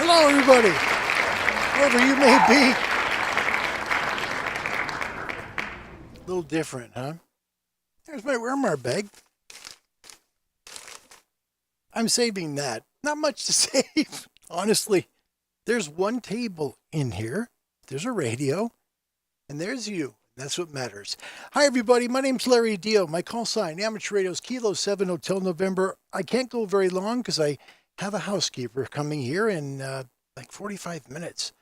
Hello, everybody, wherever you may be. A little different, huh? There's my Weimar bag. I'm saving that. Not much to save, honestly. There's one table in here. There's a radio, and there's you. That's what matters. Hi, everybody. My name's Larry Dio. My call sign, Amateur Radio's Kilo 7 Hotel November. I can't go very long because I have a housekeeper coming here in like 45 minutes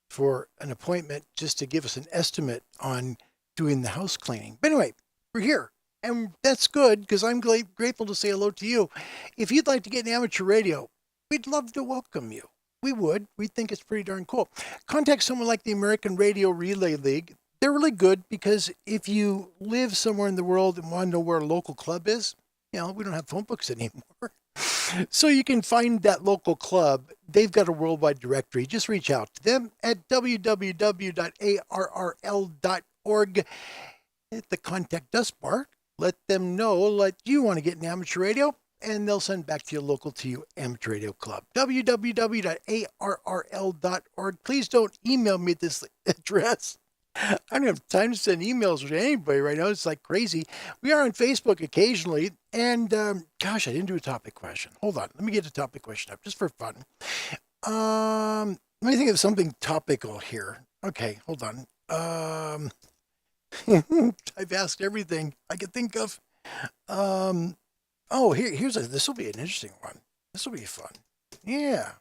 for an appointment just to give us an estimate on doing the house cleaning. But anyway, we're here. And that's good because I'm grateful to say hello to you. If you'd like to get an amateur radio, we'd love to welcome you. We would. We think it's pretty darn cool. Contact someone like the American Radio Relay League. They're really good because if you live somewhere in the world and want to know where a local club is, we don't have phone books anymore. So you can find that local club. They've got a worldwide directory. Just reach out to them at www.arrl.org. Hit the contact us bar. Let them know that you want to get an amateur radio, and they'll send back to your local to you amateur radio club. www.arrl.org. Please don't email me at this address. I don't have time to send emails to anybody right now. It's like crazy. We are on Facebook occasionally. And gosh, I didn't do a topic question. Hold on. Let me get a topic question up just for fun. Let me think of something topical here. Okay, hold on. I've asked everything I could think of. This will be an interesting one. This will be fun. Yeah.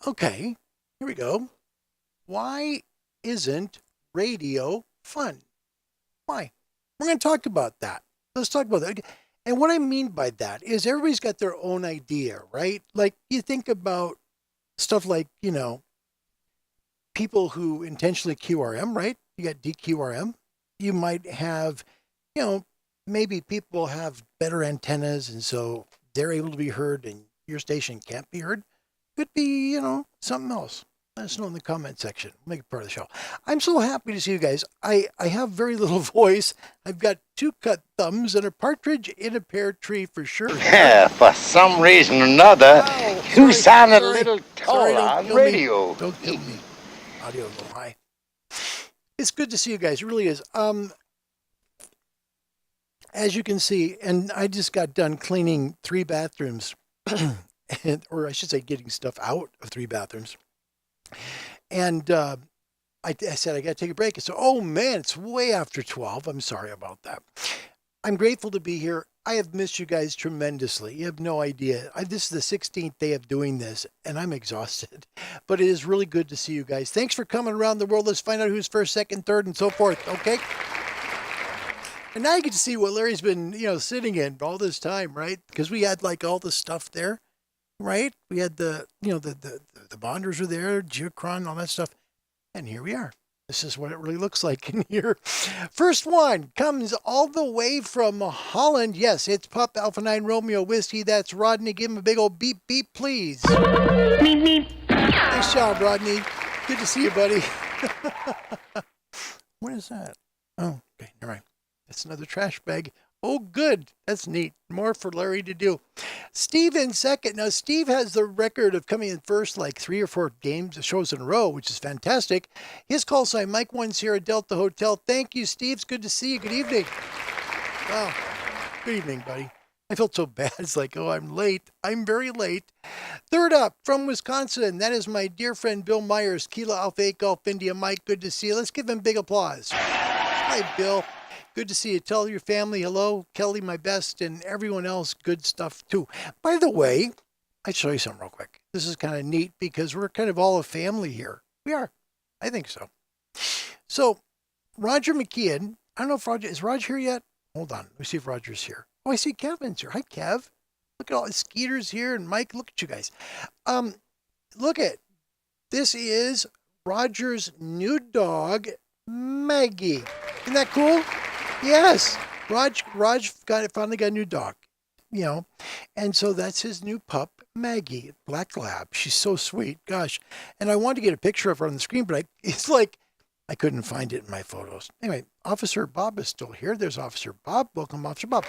Okay, here we go. Why isn't radio fun. Why? We're going to talk about that. Let's talk about that. And what I mean by that is everybody's got their own idea, right? Like you think about stuff like, people who intentionally QRM, right? You got DQRM. You might have, maybe people have better antennas and so they're able to be heard and your station can't be heard. Could be, something else. Let us know in the comment section. Make it part of the show. I'm so happy to see you guys. I have very little voice. I've got 2 cut thumbs and a partridge in a pear tree for sure. Yeah, for some reason or another, you sound a little taller on radio. Don't kill me. Audio a little high. It's good to see you guys. It really is. As you can see, and I just got done cleaning 3 bathrooms, or I should say getting stuff out of 3 bathrooms. And I said, I got to take a break. So, oh man, it's way after 12. I'm sorry about that. I'm grateful to be here. I have missed you guys tremendously. You have no idea. This is the 16th day of doing this, and I'm exhausted. But it is really good to see you guys. Thanks for coming around the world. Let's find out who's first, second, third, and so forth, okay? And now you get to see what Larry's been, sitting in all this time, right? Because we had like all the stuff there, right? We had the bonders were there, geocron, all that stuff. And here we are. This is what it really looks like in here. First one comes all the way from Holland. Yes, it's Pup Alpha 9 Romeo Whiskey. That's Rodney. Give him a big old beep, beep, please. Meep, meep. Nice job, Rodney. Good to see you, buddy. What is that? Oh, okay, never mind. That's another trash bag. Oh, good. That's neat. More for Larry to do. Steve in second. Now, Steve has the record of coming in first like 3 or 4 shows in a row, which is fantastic. His call sign, Mike 1 Sierra Delta Hotel. Thank you, Steve. It's good to see you. Good evening. Wow. Good evening, buddy. I felt so bad. It's like, oh, I'm late. I'm very late. Third up, from Wisconsin, that is my dear friend Bill Myers, Kilo Alpha 8 Golf India. Mike, good to see you. Let's give him big applause. Hi, Bill. Good to see you. Tell your family hello. Kelly, my best, and everyone else, good stuff too. By the way, I'll show you something real quick. This is kind of neat because we're kind of all a family here. We are. I think so. So, Roger McKeon, I don't know if is Roger here yet? Hold on. Let me see if Roger's here. Oh, I see Kevin's here. Hi, Kev. Look at all the Skeeter's here, and Mike, look at you guys. Look at, this is Roger's new dog, Maggie. Isn't that cool? Yes, Raj finally got a new dog, and so that's his new pup, Maggie, Black Lab. She's so sweet, gosh. And I wanted to get a picture of her on the screen, but it's like I couldn't find it in my photos. Anyway, Officer Bob is still here. There's Officer Bob. Welcome, Officer Bob.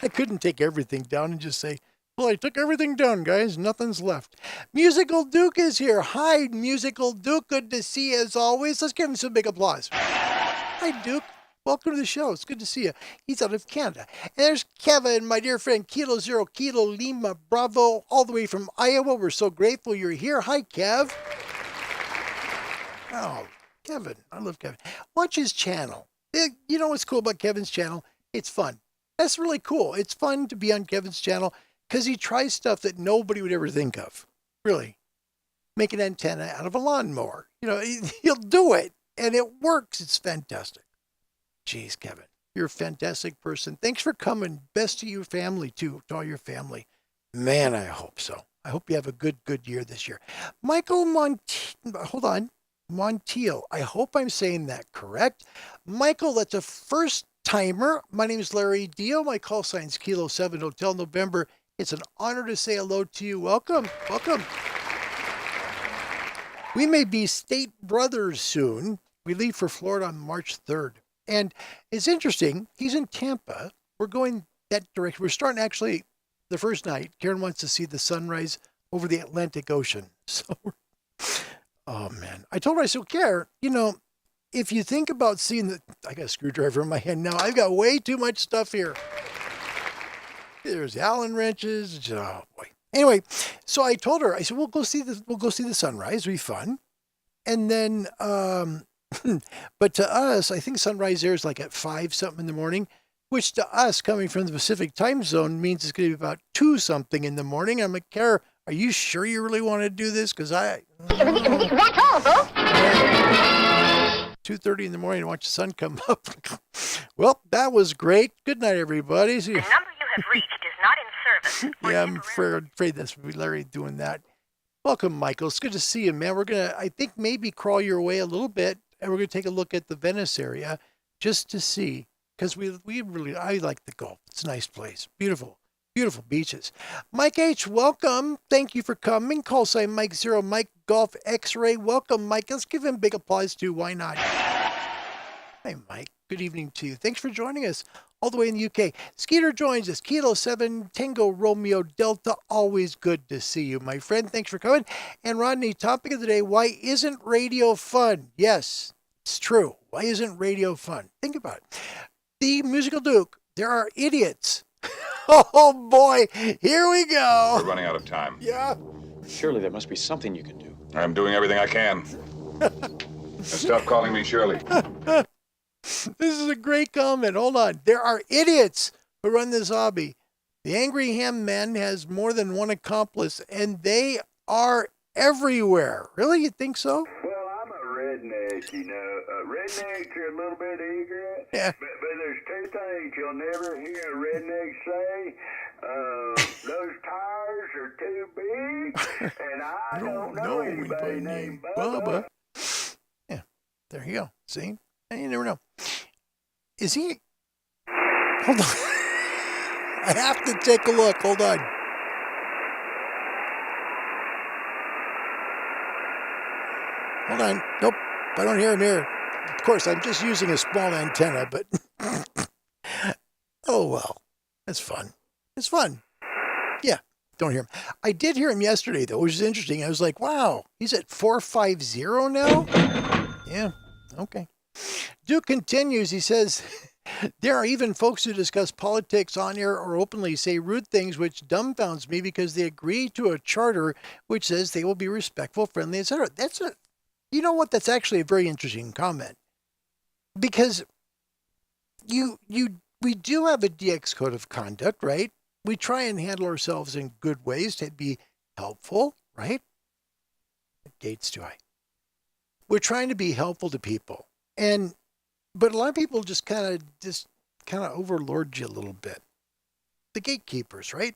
I couldn't take everything down and just say, well, I took everything down, guys. Nothing's left. Musical Duke is here. Hi, Musical Duke. Good to see you as always. Let's give him some big applause. Hi, Duke. Welcome to the show. It's good to see you. He's out of Canada. And there's Kevin, my dear friend, Kilo 0 Kilo Lima Bravo, all the way from Iowa. We're so grateful you're here. Hi, Kev. Oh, Kevin. I love Kevin. Watch his channel. You know what's cool about Kevin's channel? It's fun. That's really cool. It's fun to be on Kevin's channel because he tries stuff that nobody would ever think of. Really. Make an antenna out of a lawnmower. He'll do it. And it works. It's fantastic. Jeez, Kevin, you're a fantastic person. Thanks for coming. Best to your family, too, to all your family. Man, I hope so. I hope you have a good year this year. Michael Montiel. I hope I'm saying that correct. Michael, that's a first timer. My name is Larry Dio. My call sign's Kilo 7 Hotel November. It's an honor to say hello to you. Welcome. Welcome. We may be state brothers soon. We leave for Florida on March 3rd. And it's interesting. He's in Tampa. We're going that direction. We're starting actually the first night. Karen wants to see the sunrise over the Atlantic Ocean. So, oh man. I told her, I said, Karen, if you think about seeing I got a screwdriver in my hand now. I've got way too much stuff here. There's Allen wrenches. Oh boy. Anyway, so I told her, I said, we'll go see the sunrise. It'll be fun. And then, but to us, I think sunrise there is like at 5 something in the morning, which to us coming from the Pacific time zone means it's going to be about 2 something in the morning. I'm like, Kara, are you sure you really want to do this? Because That's all, folks. 2:30 in the morning to watch the sun come up. Well, that was great. Good night, everybody. The number you have reached is not in service. Yeah, I'm afraid that's Larry doing that. Welcome, Michael. It's good to see you, man. We're going to, I think, maybe crawl your way a little bit, and we're going to take a look at the Venice area just to see, because I like the Gulf. It's a nice place. Beautiful, beautiful beaches. Mike H., welcome. Thank you for coming. Call sign Mike Zero, Mike Golf X-Ray. Welcome, Mike. Let's give him big applause, too. Why not? Hi, Mike. Good evening to you. Thanks for joining us all the way in the UK. Skeeter joins us. Kilo 7, Tango Romeo Delta. Always good to see you, my friend. Thanks for coming. And Rodney, topic of the day, why isn't radio fun? Yes, it's true. Why isn't radio fun? Think about it. The Musical Duke, there are idiots. Oh, boy. Here we go. We're running out of time. Yeah. Surely there must be something you can do. I'm doing everything I can. And stop calling me Shirley. This is a great comment. Hold on. There are idiots who run this hobby. The Angry Ham Man has more than one accomplice, and they are everywhere. Really? You think so? Well, I'm a redneck, you know. Rednecks are a little bit ignorant, Yeah. but there's two things you'll never hear a redneck say. Those tires are too big, and I don't know anybody named Bubba. Yeah, there you go. See? And you never know. Is he? Hold on. I have to take a look. Hold on. Hold on. Nope. I don't hear him here. Of course, I'm just using a small antenna, but oh well. That's fun. It's fun. Yeah. Don't hear him. I did hear him yesterday, though, which is interesting. I was like, wow, he's at 450 now? Yeah. Okay. Duke continues. He says, there are even folks who discuss politics on air or openly say rude things, which dumbfounds me because they agree to a charter which says they will be respectful, friendly, etc. You know what? That's actually a very interesting comment, because we do have a DX code of conduct, right? We try and handle ourselves in good ways to be helpful, right? What gates do I? We're trying to be helpful to people. But a lot of people just kind of overlord you a little bit. The gatekeepers, right?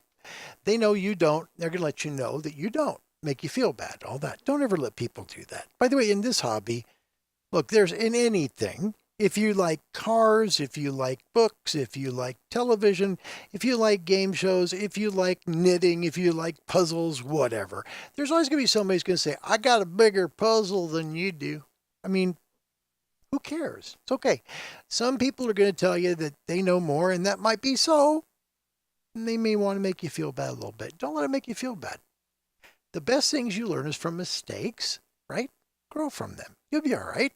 They know you don't. They're going to let you know that you don't. Make you feel bad, all that. Don't ever let people do that. By the way, in this hobby, look, there's in anything. If you like cars, if you like books, if you like television, if you like game shows, if you like knitting, if you like puzzles, whatever, there's always going to be somebody who's going to say, I got a bigger puzzle than you do. I mean, who cares? It's okay. Some people are going to tell you that they know more, and that might be so. And they may want to make you feel bad a little bit. Don't let it make you feel bad. The best things you learn is from mistakes, right? Grow from them. You'll be all right.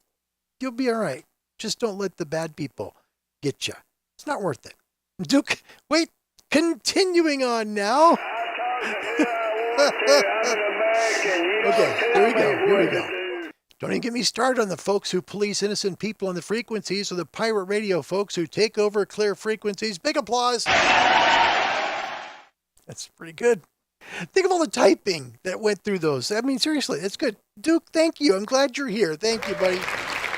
You'll be all right. Just don't let the bad people get you. It's not worth it. Duke, wait, continuing on now. Okay, here we go. Don't even get me started on the folks who police innocent people on the frequencies, or the pirate radio folks who take over clear frequencies. Big applause. That's pretty good. Think of all the typing that went through those. I mean, seriously, that's good. Duke, thank you. I'm glad you're here. Thank you, buddy.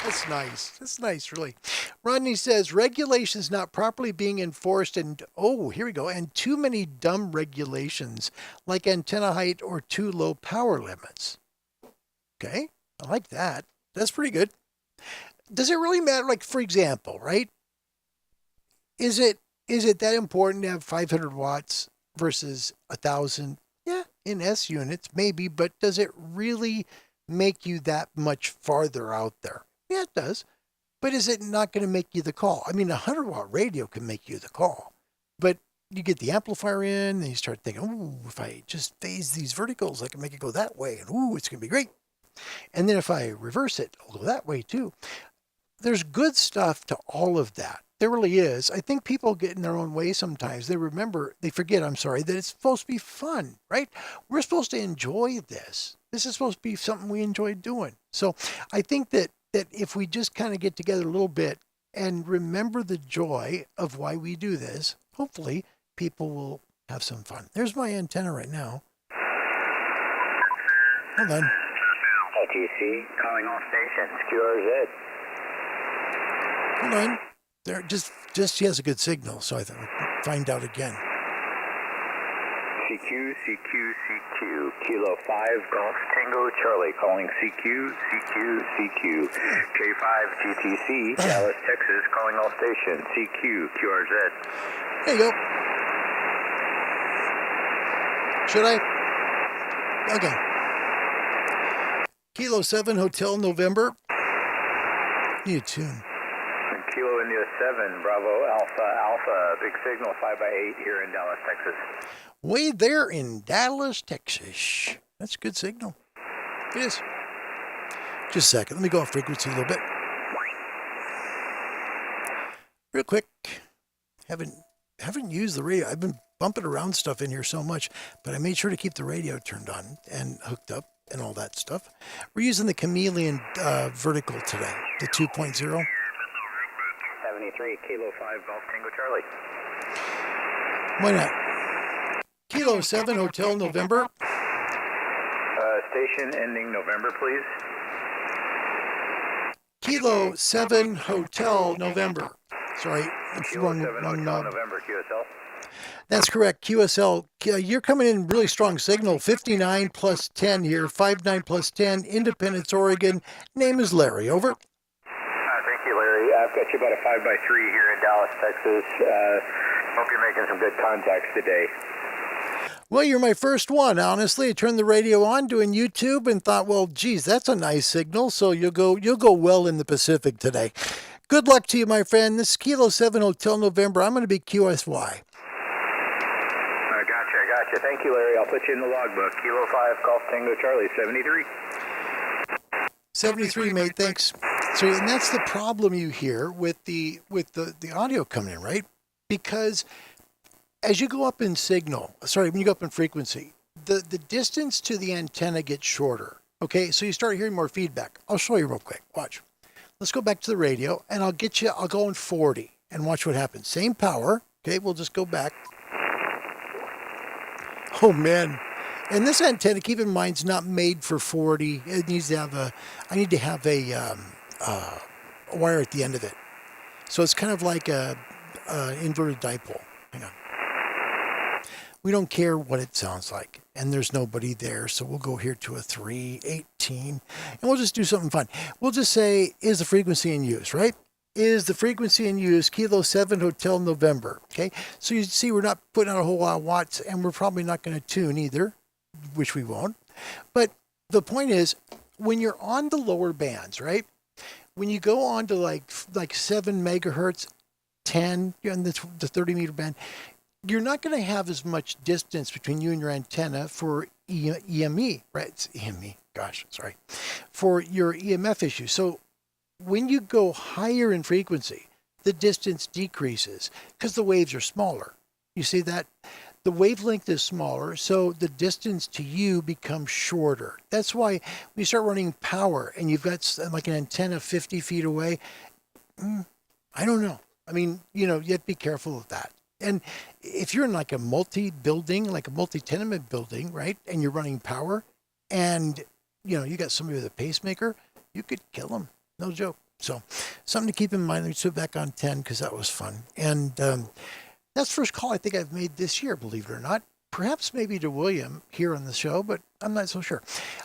That's nice. That's nice, really. Rodney says, regulations not properly being enforced, and, here we go, and too many dumb regulations, like antenna height or too low power limits. Okay, I like that. That's pretty good. Does it really matter? Like, for example, right? Is it that important to have 500 watts versus 1,000? Yeah, in S units, maybe, but does it really make you that much farther out there? Yeah, it does. But is it not going to make you the call? I mean, a 100-watt radio can make you the call. But you get the amplifier in, and you start thinking, ooh, if I just phase these verticals, I can make it go that way. And ooh, it's going to be great. And then if I reverse it, it'll go that way too. There's good stuff to all of that. There really is. I think people get in their own way sometimes. They forget, that it's supposed to be fun, right? We're supposed to enjoy this. This is supposed to be something we enjoy doing. So I think that if we just kind of get together a little bit and remember the joy of why we do this, hopefully people will have some fun. There's my antenna right now. Hold on. ATC, calling all stations, QRZ. Hold on. There, just he has a good signal, so I thought I'd find out again. CQ, CQ, CQ. Kilo 5, Golf Tango Charlie calling CQ, CQ, CQ. K5 GTC, Dallas, Texas, calling all stations. CQ, QRZ. There you go. Should I? Okay. Kilo 7 Hotel November. Need a tune. Kilo India 7, Bravo Alpha Alpha. Big signal 5x8 here in Dallas, Texas. Way there in Dallas, Texas. That's a good signal. It is. Just a second. Let me go off frequency a little bit. Real quick. Haven't used the radio. I've been bumping around stuff in here so much, but I made sure to keep the radio turned on and hooked up and all that stuff. We're using the Chameleon vertical today, the 2.0. 73, Kilo 5, Golf Tango Charlie. Why not? Kilo 7 Hotel November. Station ending November, please. Kilo 7 Hotel November. Sorry, it's Kilo wrong 7 Hotel knob. November, QSL. That's correct. QSL. You're coming in really strong signal. 59 plus 10 here. 59 plus 10. Independence, Oregon. Name is Larry. Over. Thank you, Larry. I've got you about a 5x3 here in Dallas, Texas. Hope you're making some good contacts today. Well, you're my first one, honestly. I turned the radio on doing YouTube and thought, well, geez, that's a nice signal. So you'll go well in the Pacific today. Good luck to you, my friend. This is Kilo 7 Hotel November. I'm going to be QSY. Gotcha. Thank you, Larry. I'll put you in the logbook. Kilo 5, Golf Tango Charlie, 73. 73, mate. Thanks. So, and that's the problem you hear with the audio coming in, right? Because as you go up in when you go up in frequency, the distance to the antenna gets shorter. Okay, so you start hearing more feedback. I'll show you real quick. Watch. Let's go back to the radio, and I'll go in 40 and watch what happens. Same power. Okay, we'll just go back. Oh, man. And this antenna, keep in mind, is not made for 40. It needs to have I need to have a wire at the end of it. So it's kind of like a inverted dipole. Hang on. We don't care what it sounds like. And there's nobody there. So we'll go here to a 318. And we'll just do something fun. We'll just say, is the frequency in use, right? Is the frequency in use Kilo 7 Hotel November. Okay. So you see we're not putting out a whole lot of watts, and we're probably not going to tune either, which we won't. But the point is, when you're on the lower bands, right? When you go on to like 7 megahertz, 10, you're in the 30 meter band, you're not going to have as much distance between you and your antenna for EME, right? It's EME, gosh, sorry, for your EMF issue. So when you go higher in frequency, the distance decreases because the waves are smaller. You see that? The wavelength is smaller, so the distance to you becomes shorter. That's why when you start running power and you've got like an antenna 50 feet away, I don't know. I mean, you have to be careful of that. And if you're in like a multi-building, like a multi-tenement building, right, and you're running power and, you got somebody with a pacemaker, you could kill them. No joke. So something to keep in mind. Let me sit back on 10 because that was fun. And that's the first call I think I've made this year, believe it or not. Perhaps maybe to William here on the show, but I'm not so sure.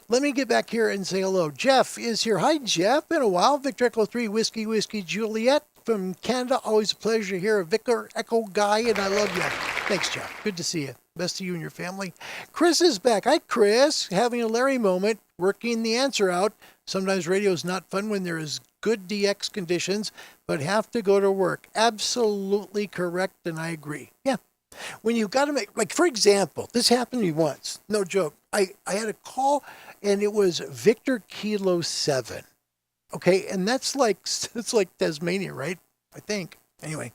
Let me get back here and say hello. Jeff is here. Hi, Jeff. Been a while. Victor Echo 3, Whiskey, Juliet from Canada. Always a pleasure to hear a Victor Echo guy, and I love you. Thanks, Jeff. Good to see you. Best to you and your family. Chris is back. Hi, Chris. Having a Larry moment, working the answer out. Sometimes radio is not fun when there is good DX conditions, but have to go to work. Absolutely correct, and I agree. Yeah. When you've got to make, like, for example, this happened to me once. No joke. I had a call, and it was Victor Kilo 7. Okay, and it's like Tasmania, right? I think. Anyway,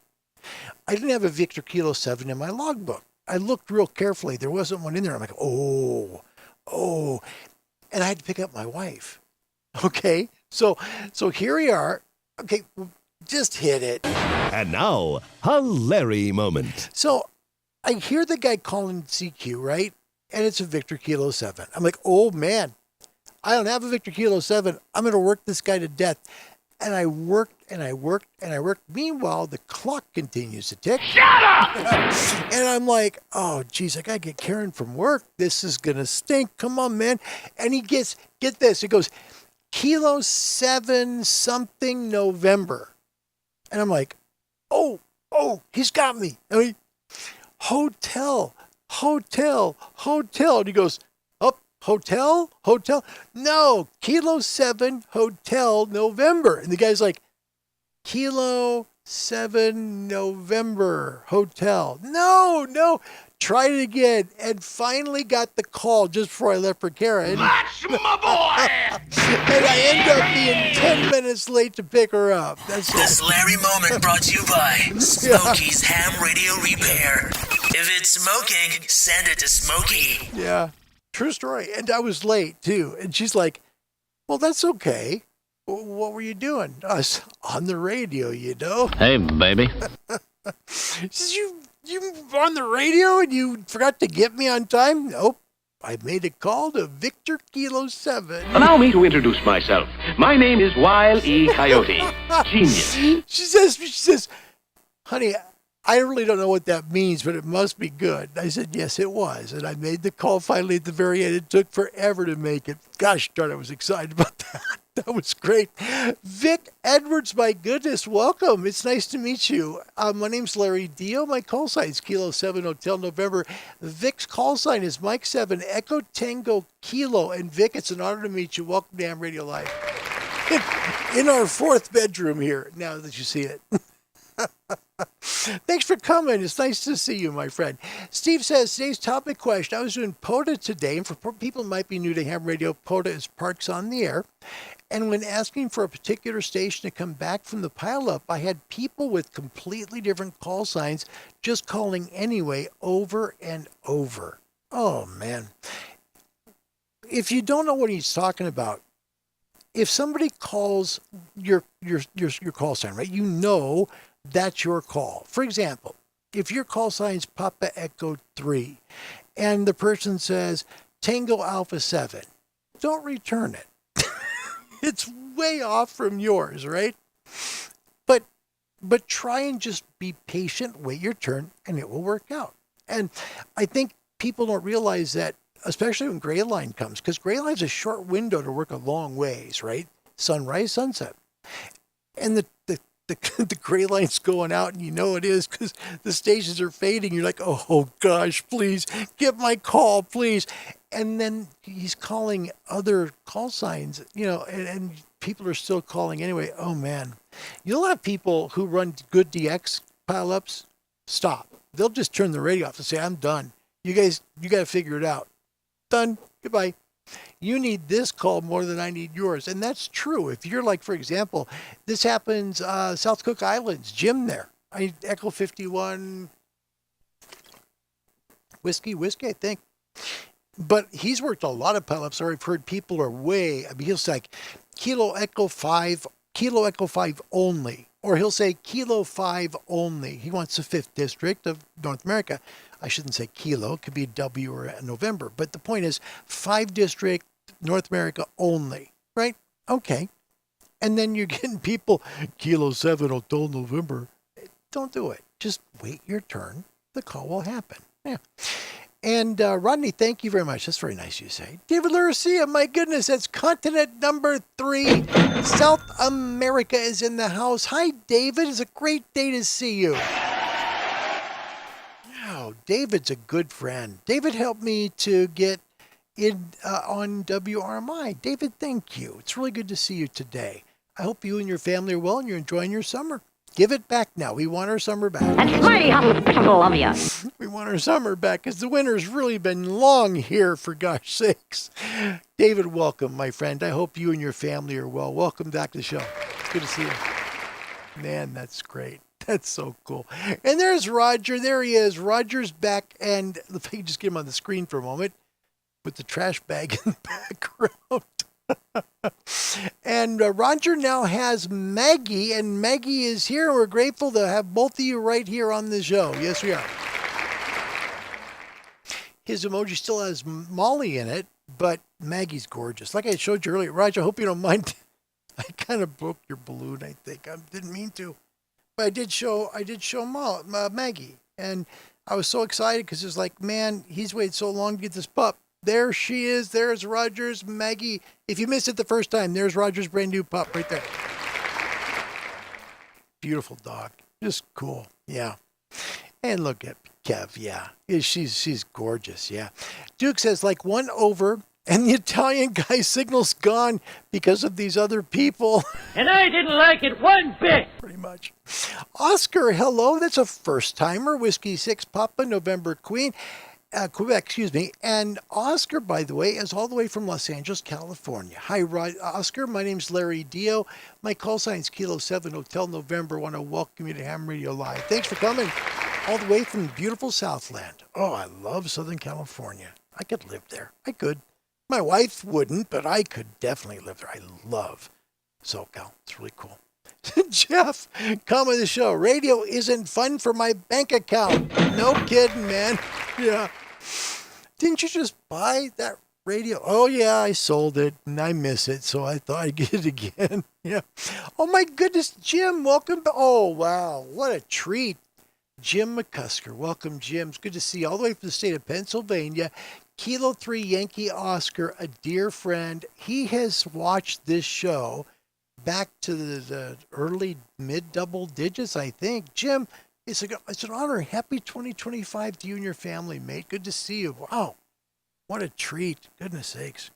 I didn't have a Victor Kilo 7 in my logbook. I looked real carefully. There wasn't one in there. I'm like, oh. And I had to pick up my wife. Okay, so here we are. Okay, just hit it. And now, a Larry moment. So I hear the guy calling CQ, right? And it's a Victor Kilo 7. I'm like, oh man, I don't have a Victor Kilo 7. I'm going to work this guy to death. And I worked and I worked and I worked. Meanwhile, the clock continues to tick. Shut up! And I'm like, oh, geez, I got to get Karen from work. This is going to stink. Come on, man. And he gets, get this, it goes, Kilo 7 something November. And I'm like, oh, he's got me. I mean, hotel. And he goes, Hotel? No, Kilo 7 Hotel November. And the guy's like, Kilo 7 November Hotel. No. Tried it again and finally got the call just before I left for Karen. That's my boy! And I end up being 10 minutes late to pick her up. That's This it. Larry moment brought to you by Smokey's Ham Radio Repair. If it's smoking, send it to Smokey. Yeah, true story. And I was late too. And she's like, well, that's okay. What were you doing? I was on the radio, you know. Hey, baby. She says, you on the radio and you forgot to get me on time? Nope. I made a call to Victor Kilo 7. Allow me to introduce myself. My name is Wile E. Coyote. Genius. She says, honey, I really don't know what that means, but it must be good. I said, yes, it was. And I made the call finally at the very end. It took forever to make it. Gosh darn, I was excited about that. That was great. Vic Edwards, my goodness, welcome. It's nice to meet you. My name's Larry Dio. My call sign is Kilo 7 Hotel November. Vic's call sign is Mike 7 Echo Tango Kilo. And Vic, it's an honor to meet you. Welcome to Ham Radio Live. In our fourth bedroom here, now that you see it. Thanks for coming. It's nice to see you, my friend. Steve says, today's topic question. I was doing POTA today, and for people who might be new to ham radio, POTA is Parks on the Air. And when asking for a particular station to come back from the pileup, I had people with completely different call signs just calling anyway over and over. Oh, man. If you don't know what he's talking about, if somebody calls your call sign, right, you know that's your call. For example, if your call sign is Papa Echo 3 and the person says Tango Alpha 7, don't return it. It's way off from yours, right? But try and just be patient, wait your turn, and it will work out. And I think people don't realize that, especially when gray line comes, because gray line's a short window to work a long ways, right? Sunrise, sunset. And the gray line's going out, and you know it is because the stations are fading. You're like, oh gosh, please get my call, please. And then he's calling other call signs, you know, and people are still calling anyway. Oh man, you'll have people who run good DX pileups stop. They'll just turn the radio off and say, I'm done. You guys, you got to figure it out. Done. Goodbye. You need this call more than I need yours. And that's true. If you're like, for example, this happens, South Cook Islands, Jim there. Echo 51 whiskey, I think. But he's worked a lot of pileups, or I've heard people are way, I mean, he'll say Kilo Echo 5 only. Or he'll say Kilo 5 only. He wants the 5th district of North America. I shouldn't say Kilo, it could be a W or a November. But the point is 5 district, North America only, right? Okay. And then you're getting people, Kilo 7 Hotel November. Don't do it. Just wait your turn. The call will happen. Yeah. And Rodney, thank you very much. That's very nice you say. David Luricia, my goodness, that's continent number 3. South America is in the house. Hi, David. It's a great day to see you. Wow, David's a good friend. David helped me to get in on WRMI. David, thank you. It's really good to see you today. I hope you and your family are well and you're enjoying your summer. Give it back now. We want our summer back. That's mighty hospitable of you. We want our summer back because the winter's really been long here, for gosh sakes. David, welcome, my friend. I hope you and your family are well. Welcome back to the show. Good to see you. Man, that's great. That's so cool. And there's Roger. There he is. Roger's back. And if I can just get him on the screen for a moment with the trash bag in the background. And Roger now has Maggie, and Maggie is here. And we're grateful to have both of you right here on the show. Yes, we are. His emoji still has Molly in it, but Maggie's gorgeous. Like I showed you earlier, Roger, I hope you don't mind. I kind of broke your balloon, I think. I didn't mean to. But I did show Maggie. And I was so excited because it's like, man, he's waited so long to get this pup. There she is. There's Roger's Maggie. If you missed it the first time, there's Roger's brand new pup right there. Beautiful dog. Just cool. Yeah. And look at Kev. Yeah. She's gorgeous. Yeah. Duke says like one over and the Italian guy signal's gone because of these other people. And I didn't like it one bit. Pretty much. Oscar, hello. That's a first timer. Whiskey 6 Papa, November Queen. Quebec, excuse me. And Oscar, by the way, is all the way from Los Angeles, California. Hi, Oscar. My name's Larry Dio. My call sign is Kilo 7 Hotel November. I want to welcome you to Ham Radio Live. Thanks for coming all the way from beautiful Southland. Oh, I love Southern California. I could live there. I could. My wife wouldn't, but I could definitely live there. I love SoCal. It's really cool. Jeff, comment the show. Radio isn't fun for my bank account. No kidding, man. Yeah. Didn't you just buy that radio? Oh, yeah, I sold it, and I miss it, so I thought I'd get it again. Yeah. Oh, my goodness, Jim, welcome. Oh, wow, what a treat. Jim McCusker, welcome, Jim. It's good to see you all the way from the state of Pennsylvania. Kilo 3 Yankee Oscar, a dear friend. He has watched this show back to the early mid-double digits, I think. Jim, it's an honor. Happy 2025 to you and your family, mate. Good to see you. Wow. What a treat. Goodness sakes.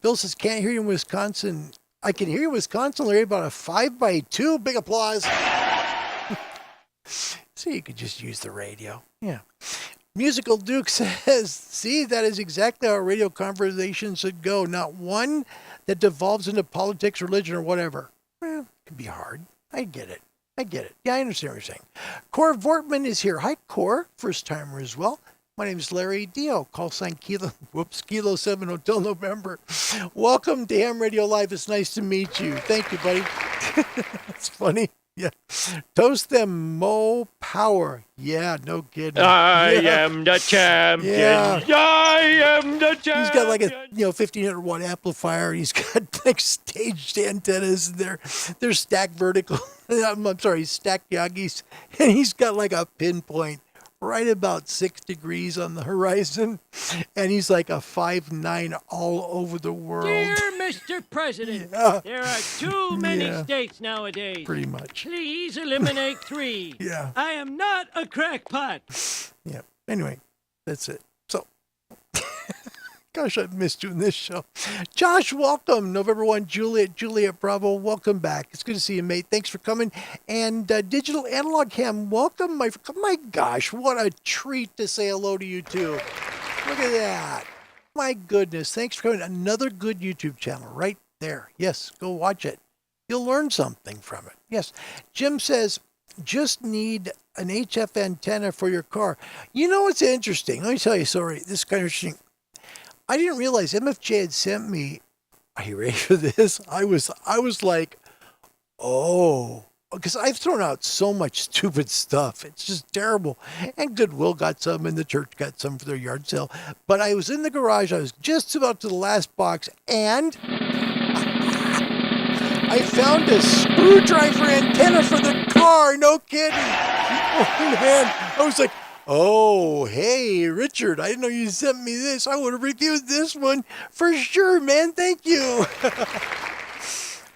Bill says, can't hear you in Wisconsin. I can hear you in Wisconsin, Larry, about a 5x2. Big applause. So you could just use the radio. Yeah. Musical Duke says, see, that is exactly how radio conversations should go. Not one that devolves into politics, religion, or whatever. Well, it can be hard. I get it. Yeah, I understand what you're saying. Cor Vortman is here. Hi, Cor. First timer as well. My name is Larry Dio. Call sign Kilo 7 Hotel November. Welcome to Ham Radio Live. It's nice to meet you. Thank you, buddy. That's funny. Yeah. Toast them, Mo Power. Yeah, no kidding. I am the champion. Yeah. I am the champion. He's got like a 1500 watt amplifier. He's got like staged antennas. They're stacked vertical. I'm sorry, stacked Yagis. And he's got like a pinpoint right about 6 degrees on the horizon. And he's like a 5'9" all over the world. Dear Mr. President, there are too many states nowadays. Pretty much. Please eliminate 3. Yeah. I am not a crackpot. Yeah. Anyway, that's it. So, gosh, I've missed doing this show. Josh, welcome. November 1, Juliet Bravo, welcome back. It's good to see you, mate. Thanks for coming. And Digital Analog Cam, welcome. My gosh, what a treat to say hello to you, too. Look at that. My goodness. Thanks for coming. Another good YouTube channel right there. Yes, go watch it. You'll learn something from it. Yes. Jim says, just need an HF antenna for your car. You know what's interesting? Let me tell you, sorry, this is kind of interesting. I didn't realize MFJ had sent me, are you ready for this? I was like, oh, because I've thrown out so much stupid stuff. It's just terrible. And Goodwill got some and the church got some for their yard sale. But I was in the garage. I was just about to the last box and I found a screwdriver antenna for the car. No kidding. Oh, man. I was like, oh, hey, Richard, I didn't know you sent me this. I would have reviewed this one for sure, man. Thank you.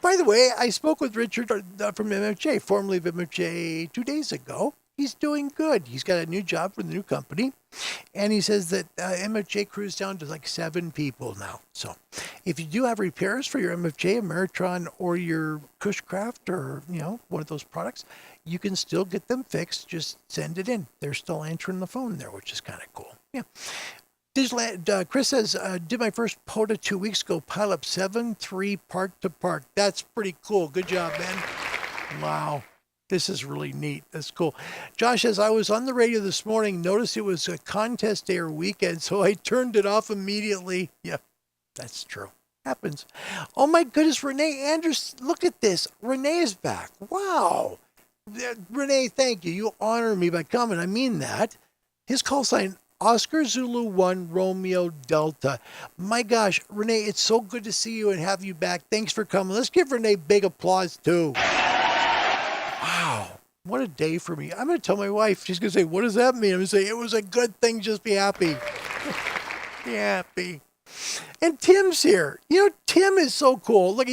By the way, I spoke with Richard from MFJ, formerly of MFJ, 2 days ago. He's doing good. He's got a new job for the new company. And he says that MFJ crew's down to like 7 people now. So if you do have repairs for your MFJ, Ameritron, or your Cushcraft, or, one of those products, you can still get them fixed. Just send it in. They're still answering the phone there, which is kind of cool. Yeah. Chris says, did my first POTA 2 weeks ago, pile up 7-3 park to park. That's pretty cool. Good job, man. Wow. This is really neat. That's cool. Josh says, I was on the radio this morning, noticed it was a contest day or weekend, so I turned it off immediately. Yeah, that's true. Happens. Oh my goodness, Renee Anderson, look at this. Renee is back. Wow. Renee, thank you. You honor me by coming. I mean that. His call sign, Oscar Zulu 1 Romeo Delta. My gosh, Renee, it's so good to see you and have you back. Thanks for coming. Let's give Renee big applause too. Wow, what a day for me. I'm going to tell my wife. She's going to say, what does that mean? I'm going to say, it was a good thing. Just be happy. Be happy. And Tim's here. You know, Tim is so cool. Look,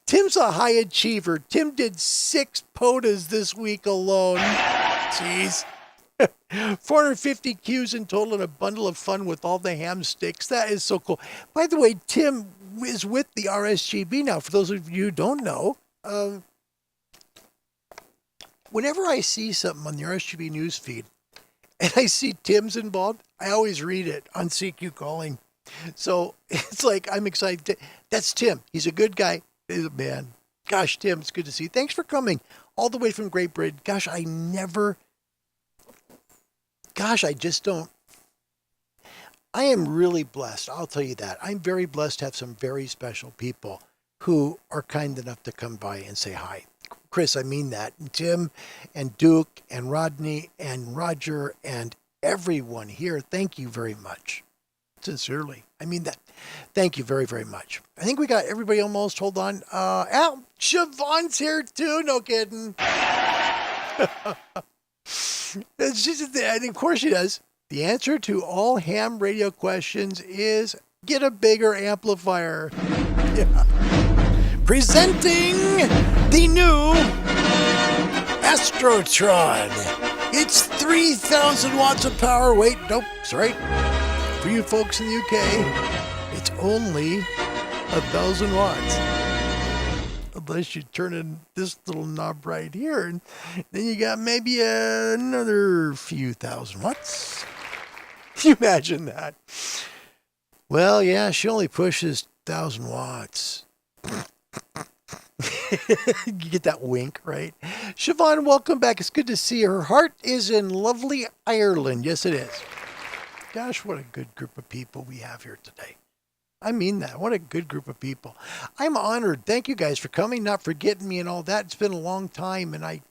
Tim's a high achiever. Tim did 6 POTAs this week alone. Jeez. 450 Qs in total and a bundle of fun with all the ham sticks. That is so cool. By the way, Tim is with the RSGB now. For those of you who don't know, whenever I see something on the RSGB news feed and I see Tim's involved, I always read it on CQ Calling. So it's like, I'm excited. That's Tim. He's a good guy. He's a man. Gosh, Tim, it's good to see you. Thanks for coming all the way from Great Britain. Gosh, I just don't. I am really blessed. I'll tell you that. I'm very blessed to have some very special people who are kind enough to come by and say hi. Chris, I mean that. And Tim and Duke and Rodney and Roger and everyone here, thank you very much. Sincerely. I mean that. Thank you very, very much. I think we got everybody almost. Hold on. Al, Siobhan's here too. No kidding. And of course she does. The answer to all ham radio questions is get a bigger amplifier. Yeah. Presenting the new Astrotron. It's 3,000 watts of power. Wait, nope, sorry. For you folks in the UK, it's only 1,000 watts. Unless you turn in this little knob right here, and then you got maybe another few thousand watts. Can you imagine that? Well, yeah, she only pushes 1,000 watts. You get that wink, right? Siobhan, welcome back. It's good to see her. Her heart is in lovely Ireland. Yes, it is. Gosh, what a good group of people we have here today. I mean that. What a good group of people. I'm honored. Thank you guys for coming, not forgetting me and all that. It's been a long time, and I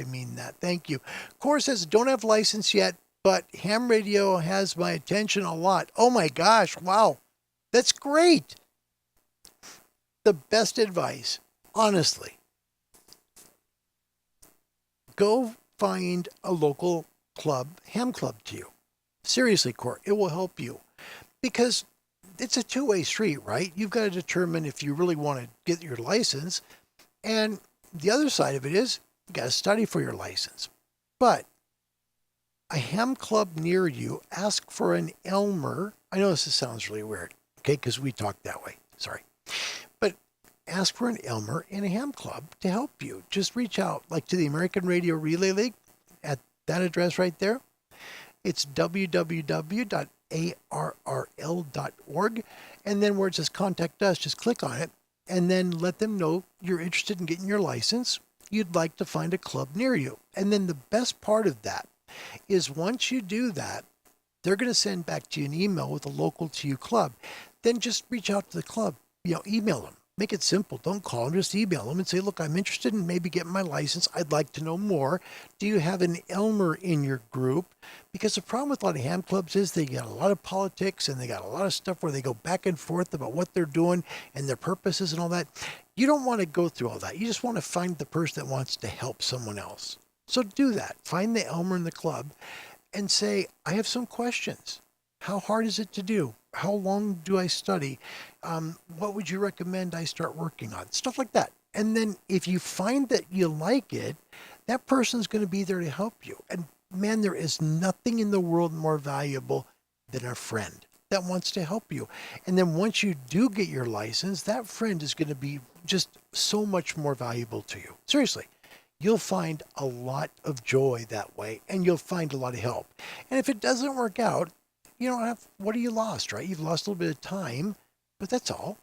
mean that. Thank you. Core says, don't have license yet, but ham radio has my attention a lot. Oh my gosh, wow. That's great. The best advice, honestly. Go find a local club, ham club to you. Seriously, Core, it will help you. Because it's a two-way street, right? You've got to determine if you really want to get your license. And the other side of it is you got to study for your license. But a ham club near you, ask for an Elmer. I know this sounds really weird, okay, because we talk that way. Sorry. But ask for an Elmer in a ham club to help you. Just reach out, like to the American Radio Relay League at that address right there. It's www.arrl.org. And then where it says contact us, just click on it and then let them know you're interested in getting your license. You'd like to find a club near you. And then the best part of that is once you do that, they're going to send back to you an email with a local to you club. Then just reach out to the club, email them. Make it simple. Don't call them, just email them and say, look, I'm interested in maybe getting my license. I'd like to know more. Do you have an Elmer in your group? Because the problem with a lot of ham clubs is they got a lot of politics and they got a lot of stuff where they go back and forth about what they're doing and their purposes and all that. You don't want to go through all that. You just want to find the person that wants to help someone else. So do that. Find the Elmer in the club and say, I have some questions. How hard is it to do? How long do I study? What would you recommend I start working on? Stuff like that. And then if you find that you like it, that person's going to be there to help you. And man, there is nothing in the world more valuable than a friend that wants to help you. And then once you do get your license, that friend is going to be just so much more valuable to you. Seriously. You'll find a lot of joy that way, and you'll find a lot of help. And if it doesn't work out, what are you lost, right? You've lost a little bit of time, but that's all.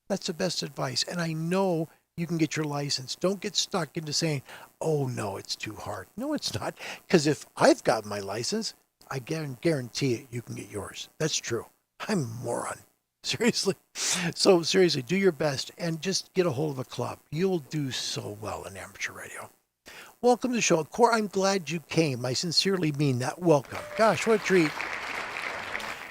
That's the best advice. And I know you can get your license. Don't get stuck into saying, oh, no, it's too hard. No, it's not. Because if I've got my license, I guarantee it, you can get yours. That's true. I'm a moron. Seriously. So seriously, do your best and just get a hold of a club. You'll do so well in amateur radio. welcome to the show. Cor, I'm glad you came. I sincerely mean that. Welcome. Gosh, what a treat.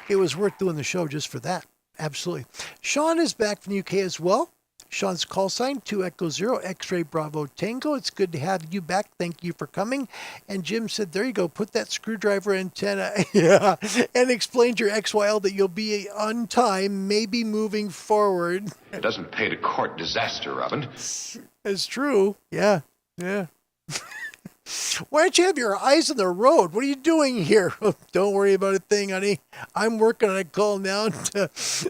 It was worth doing the show just for that. Absolutely. Sean is back from the UK as well. Sean's call sign, 2 Echo 0, X-Ray Bravo Tango. It's good to have you back. Thank you for coming. And Jim said, there you go, put that screwdriver antenna, yeah, and explain to your ex-wild that you'll be on time, maybe moving forward. It doesn't pay to court disaster, Robin. It's true. Yeah. Why don't you have your eyes on the road? What are you doing here? Don't worry about a thing, honey. I'm working on a call now to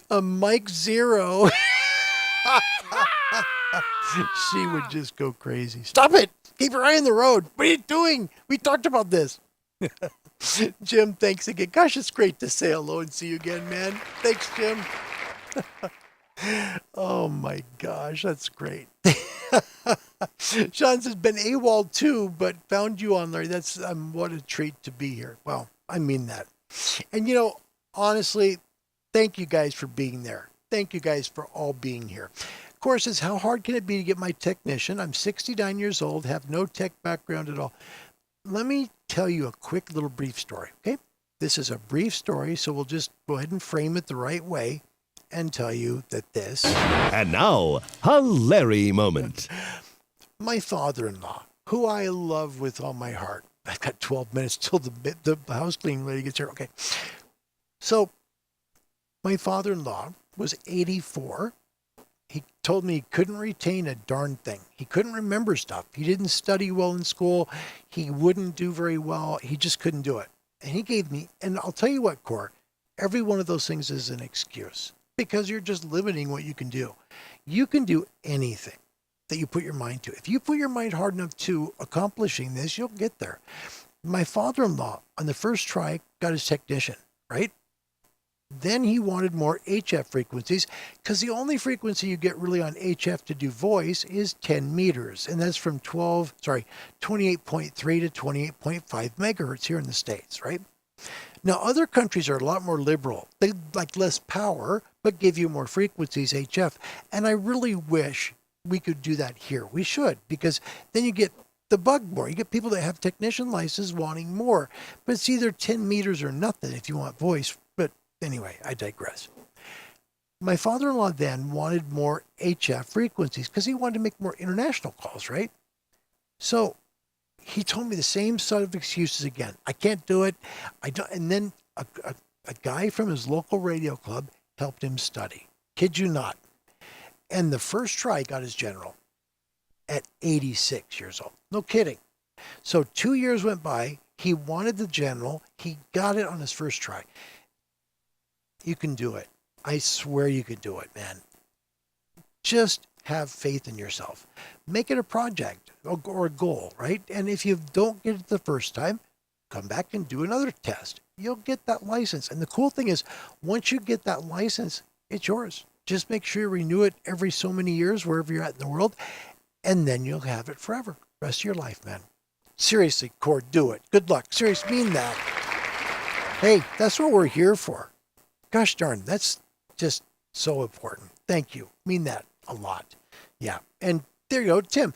a Mike Zero. She would just go crazy. Stop it! Keep your eye on the road. What are you doing? We talked about this. Jim, thanks again. Gosh, it's great to say hello and see you again, man. Thanks, Jim. Oh my gosh, that's great. Sean says, been AWOL too, but found you on, Larry. That's what a treat to be here. Well, I mean that. And honestly, thank you guys for being there. Thank you guys for all being here. Of course, says, how hard can it be to get my technician? I'm 69 years old, have no tech background at all. Let me tell you a quick little brief story, okay? This is a brief story, so we'll just go ahead and frame it the right way and tell you that this. And now, a Larry moment. My father-in-law, who I love with all my heart. I've got 12 minutes till the house cleaning lady gets here. Okay. So my father-in-law was 84. He told me he couldn't retain a darn thing. He couldn't remember stuff. He didn't study well in school. He wouldn't do very well. He just couldn't do it. And he gave me, and I'll tell you what, Cor, every one of those things is an excuse because you're just limiting what you can do. You can do anything that you put your mind to. If you put your mind hard enough to accomplishing this, you'll get there. My father-in-law, on the first try, got his technician, right? Then he wanted more HF frequencies because the only frequency you get really on HF to do voice is 10 meters. And that's from 28.3 to 28.5 megahertz here in the States, right? Now, other countries are a lot more liberal. They like less power, but give you more frequencies, HF. And I really wish we could do that here. We should, because then you get the bug more. You get people that have technician licenses wanting more. But it's either 10 meters or nothing if you want voice. But anyway, I digress. My father-in-law then wanted more HF frequencies because he wanted to make more international calls, right? So he told me the same sort of excuses again. I can't do it. I don't. And then a guy from his local radio club helped him study. Kid you not. And the first try got his general at 86 years old. No kidding. So 2 years went by. He wanted the general. He got it on his first try. You can do it. I swear you can do it, man. Just have faith in yourself. Make it a project or a goal, right? And if you don't get it the first time, come back and do another test. You'll get that license. And the cool thing is, once you get that license, it's yours. Just make sure you renew it every so many years, wherever you're at in the world, and then you'll have it forever. Rest of your life, man. Seriously, Cord, do it. Good luck. Seriously, mean that. Hey, that's what we're here for. Gosh darn, that's just so important. Thank you. Mean that a lot. Yeah. And there you go, Tim.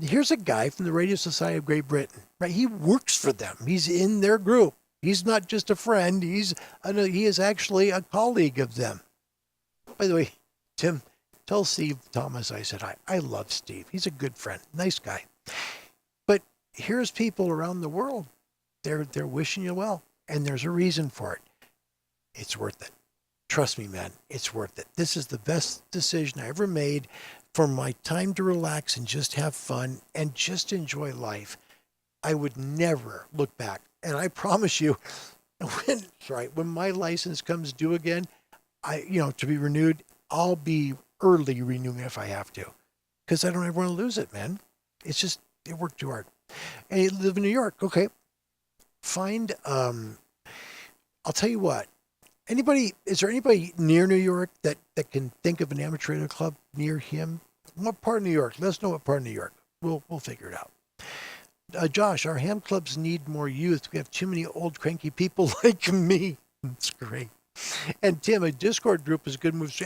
Here's a guy from the Radio Society of Great Britain, right? He works for them. He's in their group. He's not just a friend. He is actually a colleague of them. By the way, Tim, tell Steve Thomas I said hi. I love Steve. He's a good friend. Nice guy. But here's people around the world. They're wishing you well. And there's a reason for it. It's worth it. Trust me, man. It's worth it. This is the best decision I ever made for my time to relax and just have fun and just enjoy life. I would never look back. And I promise you, when my license comes due again, to be renewed, I'll be early renewing if I have to, because I don't ever want to lose it, man. It's just, it worked too hard. And you live in New York. Okay. Find, I'll tell you what, is there anybody near New York that can think of an amateur radio club near him? What part of New York? Let us know what part of New York. We'll figure it out. Josh, our ham clubs need more youth. We have too many old cranky people like me. That's great. And Tim, a Discord group is a good move.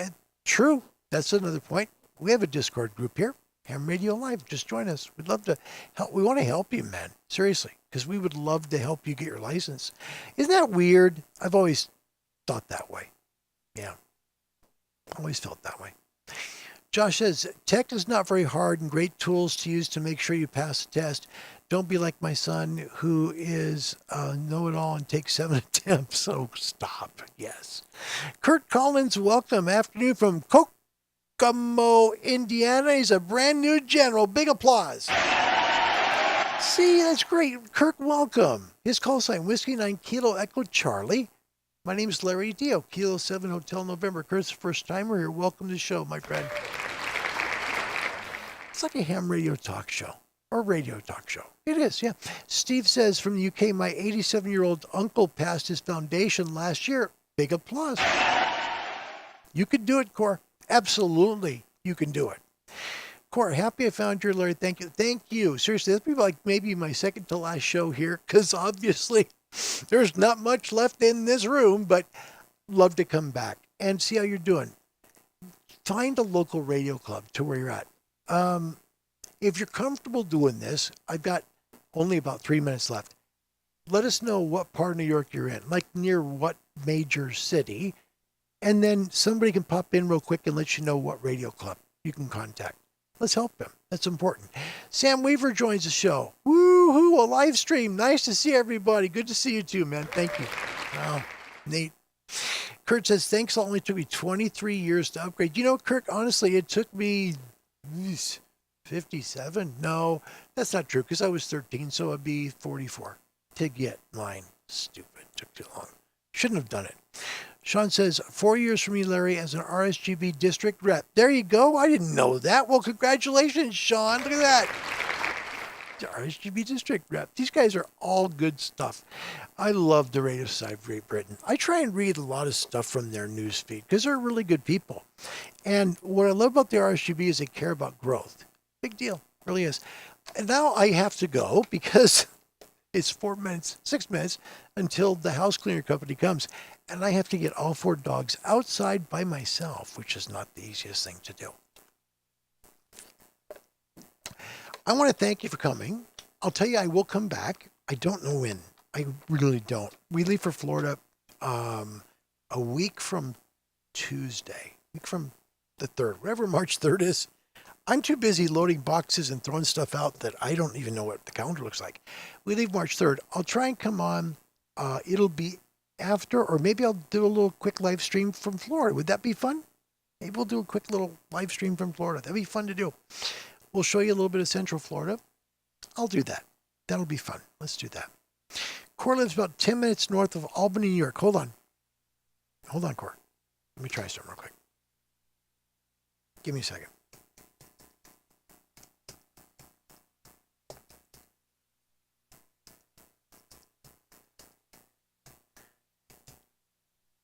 True. That's another point. We have a Discord group here. Ham Radio Live. Just join us. We'd love to help. We want to help you, man. Seriously, because we would love to help you get your license. Isn't that weird? I've always thought that way. Yeah. Always felt that way. Josh says, tech is not very hard and great tools to use to make sure you pass the test. Don't be like my son who is know-it-all and takes 7 attempts. So stop. Yes. Kurt Collins, welcome. Afternoon from Kokomo, Indiana. He's a brand new general. Big applause. See, that's great. Kirk, welcome. His call sign, Whiskey 9 Kilo Echo Charlie. My name is Larry Dio, Kilo 7 Hotel November. Kurt's the first timer here. Welcome to the show, my friend. It's like a ham radio talk show or radio talk show. It is, yeah. Steve says from the UK, my 87-year-old uncle passed his foundation last year. Big applause. You can do it, Cor. Absolutely, you can do it. Cor, happy I found you, Larry. Thank you. Thank you. Seriously, this will be like maybe my second to last show here because obviously there's not much left in this room, but love to come back and see how you're doing. Find a local radio club to where you're at. If you're comfortable doing this, I've got only about 3 minutes left. Let us know what part of New York you're in, like near what major city, and then somebody can pop in real quick and let you know what radio club you can contact. Let's help them. That's important. Sam Weaver joins the show. Woo-hoo, a live stream. Nice to see everybody. Good to see you too, man. Thank you. Wow, neat. Kurt says, thanks. It only took me 23 years to upgrade. You know, Kurt, honestly, it took me 57. No, that's not true because I was 13, so I'd be 44 to get mine. Stupid. Took too long. Shouldn't have done it. Sean says, 4 years for me, Larry, as an RSGB district rep. There you go. I didn't know that. Well, congratulations, Sean. Look at that. The RSGB district rep. These guys are all good stuff. I love the Radio Society of Great Britain. I try and read a lot of stuff from their news feed because they're really good people. And what I love about the RSGB is they care about growth. Big deal. Really is. And now I have to go because it's 6 minutes until the house cleaner company comes. And I have to get all 4 dogs outside by myself, which is not the easiest thing to do. I want to thank you for coming. I'll tell you, I will come back. I don't know when. I really don't. We leave for Florida a week from Tuesday, week from the 3rd, whatever March 3rd is. I'm too busy loading boxes and throwing stuff out that I don't even know what the calendar looks like. We leave March 3rd. I'll try and come on. It'll be after, or maybe I'll do a little quick live stream from Florida. Would that be fun? Maybe we'll do a quick little live stream from Florida. That'd be fun to do. We'll show you a little bit of Central Florida. I'll do that. That'll be fun. Let's do that. Cor lives about 10 minutes north of Albany, New York. Hold on. Hold on, Cor. Let me try something real quick. Give me a second.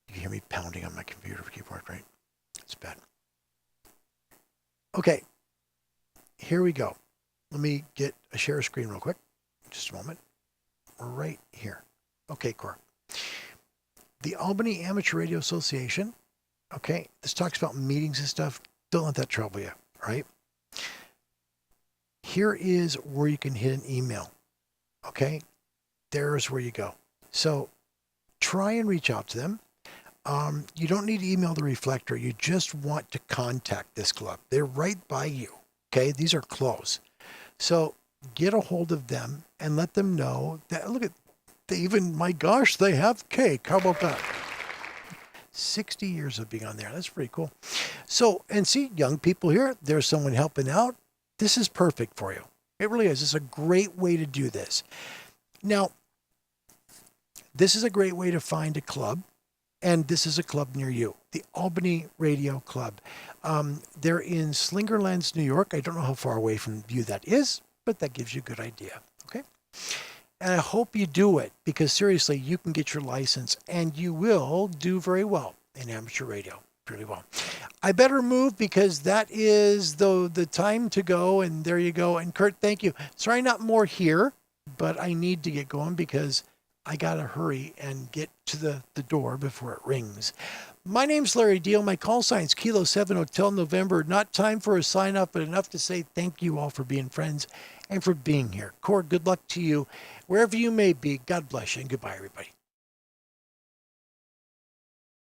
You can hear me pounding on my computer keyboard, right? It's bad. Okay. Here we go. Let me get a share screen real quick. Just a moment. We're right here. Okay, Cor. The Albany Amateur Radio Association. Okay. This talks about meetings and stuff. Don't let that trouble you, right? Here is where you can hit an email. Okay. There's where you go. So try and reach out to them. You don't need to email the Reflector. You just want to contact this club. They're right by you. Okay. These are close. So get a hold of them and let them know that, look at, they even, my gosh, they have cake. How about that? 60 years of being on there. That's pretty cool. So, and see, young people here, there's someone helping out. This is perfect for you. It really is. It's a great way to do this. Now, this is a great way to find a club, and this is a club near you, the Albany Radio Club. They're in Slingerlands, New York. I don't know how far away from you that is, but that gives you a good idea, okay? And I hope you do it, because seriously, you can get your license, and you will do very well in amateur radio, really well. I better move, because that is the time to go, and there you go. And Kurt, thank you. Sorry, not more here, but I need to get going, because I got to hurry and get to the door before it rings. My name's Larry Deal. My call sign's Kilo 7 Hotel November. Not time for a sign off, but enough to say thank you all for being friends and for being here. Cord, good luck to you. Wherever you may be, God bless you and goodbye, everybody.